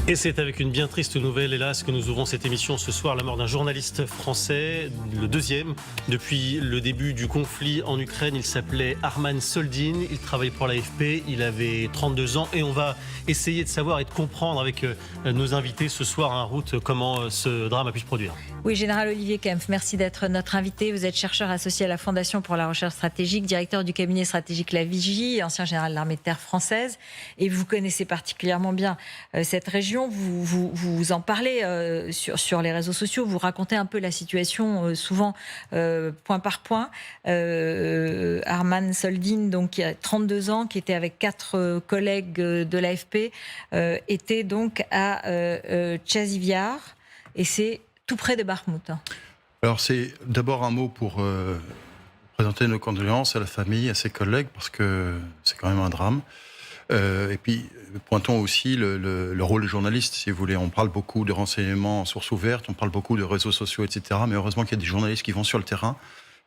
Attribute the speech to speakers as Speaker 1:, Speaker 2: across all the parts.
Speaker 1: Et c'est avec une bien triste nouvelle, hélas, que nous ouvrons cette émission ce soir, la mort d'un journaliste français, le deuxième depuis le début du conflit en Ukraine. Il s'appelait Arman Soldin, il travaillait pour l'AFP, il avait 32 ans et on va essayer de savoir et de comprendre avec nos invités ce soir en route comment ce drame a pu se produire.
Speaker 2: Oui, Général Olivier Kempf, merci d'être notre invité. Vous êtes chercheur associé à la Fondation pour la recherche stratégique, directeur du cabinet stratégique La Vigie, ancien général de l'armée de terre française. Et vous connaissez particulièrement bien cette région. Vous en parlez sur les réseaux sociaux. Vous racontez un peu la situation, souvent point par point. Arman Soldin, donc, qui a 32 ans, qui était avec 4 collègues de l'AFP, était donc à Tchaziviar. Et c'est tout près de Bakhmout.
Speaker 3: Alors c'est d'abord un mot pour présenter nos condoléances à la famille, à ses collègues, parce que c'est quand même un drame. Et puis pointons aussi le rôle des journalistes, si vous voulez. On parle beaucoup de renseignements en source ouverte, on parle beaucoup de réseaux sociaux, etc. Mais heureusement qu'il y a des journalistes qui vont sur le terrain.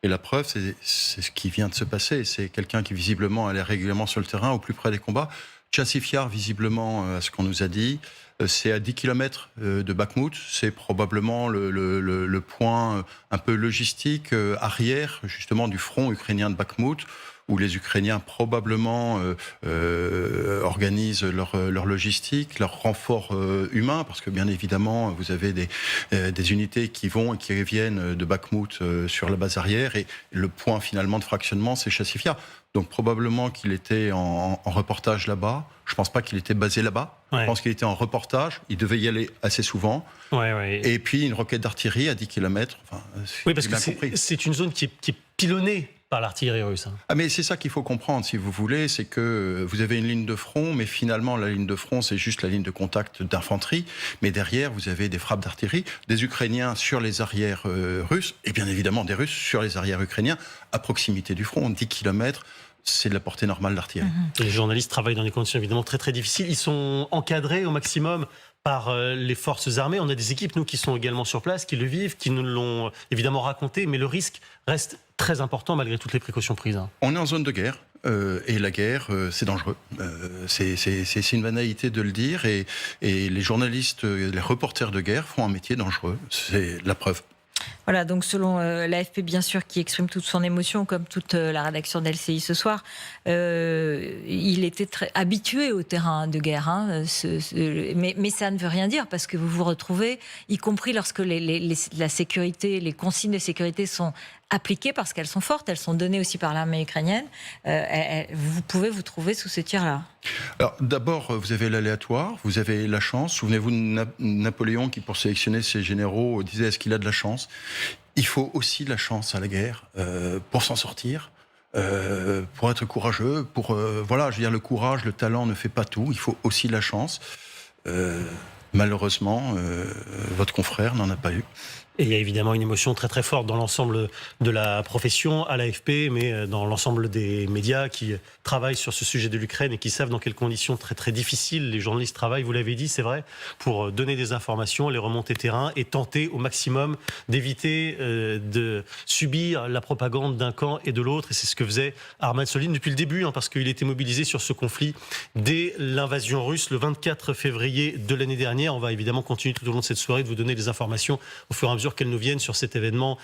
Speaker 3: Et la preuve, c'est ce qui vient de se passer. C'est quelqu'un qui visiblement allait régulièrement sur le terrain, au plus près des combats. Tchaziviar, visiblement, à ce qu'on nous a dit, c'est à 10 km de Bakhmout. C'est probablement le point un peu logistique arrière, justement, du front ukrainien de Bakhmout, où les Ukrainiens probablement organisent leur logistique, leur renfort humain, parce que bien évidemment, vous avez des unités qui vont et qui reviennent de Bakhmout sur la base arrière, et le point finalement de fractionnement, c'est Tchaziviar. Donc probablement qu'il était en reportage là-bas. Je ne pense pas qu'il était basé là-bas. Ouais. Je pense qu'il était en reportage. Il devait y aller assez souvent. Ouais. Et puis une roquette d'artillerie à 10 km. Enfin,
Speaker 1: oui, parce que c'est une zone qui est pilonnée par l'artillerie russe.
Speaker 3: Ah, mais c'est ça qu'il faut comprendre, si vous voulez. C'est que vous avez une ligne de front, mais finalement, la ligne de front, c'est juste la ligne de contact d'infanterie. Mais derrière, vous avez des frappes d'artillerie, des Ukrainiens sur les arrières russes, et bien évidemment des Russes sur les arrières ukrainiens, à proximité du front, 10 km. C'est de la portée normale de l'artillerie.
Speaker 1: Les journalistes travaillent dans des conditions évidemment très très difficiles. Ils sont encadrés au maximum par les forces armées. On a des équipes, nous, qui sont également sur place, qui le vivent, qui nous l'ont évidemment raconté, mais le risque reste très important malgré toutes les précautions prises.
Speaker 3: On est en zone de guerre. Et la guerre, c'est dangereux. C'est une banalité de le dire. Et les journalistes, les reporters de guerre font un métier dangereux. C'est la preuve.
Speaker 2: Voilà, donc selon l'AFP, bien sûr, qui exprime toute son émotion, comme toute la rédaction d'LCI ce soir, il était très habitué au terrain de guerre. Mais ça ne veut rien dire, parce que vous vous retrouvez, y compris lorsque la sécurité, les consignes de sécurité sont appliquées, parce qu'elles sont fortes, elles sont données aussi par l'armée ukrainienne, vous pouvez vous trouver sous ce tir-là.
Speaker 3: Alors d'abord, vous avez l'aléatoire, vous avez la chance. Souvenez-vous de Napoléon qui, pour sélectionner ses généraux, disait: est-ce qu'il a de la chance ? Il faut aussi de la chance à la guerre pour s'en sortir, pour être courageux, voilà, je veux dire, le courage, le talent ne fait pas tout. Il faut aussi de la chance. Malheureusement, votre confrère n'en a pas eu.
Speaker 1: Et il y a évidemment une émotion très très forte dans l'ensemble de la profession, à l'AFP, mais dans l'ensemble des médias qui travaillent sur ce sujet de l'Ukraine et qui savent dans quelles conditions très très difficiles les journalistes travaillent, vous l'avez dit, c'est vrai, pour donner des informations, les remontées terrain et tenter au maximum d'éviter de subir la propagande d'un camp et de l'autre. Et c'est ce que faisait Arman Soldin depuis le début, parce qu'il était mobilisé sur ce conflit dès l'invasion russe le 24 février de l'année dernière. On va évidemment continuer tout au long de cette soirée de vous donner des informations au fur et à mesure qu'elles nous viennent sur cet événement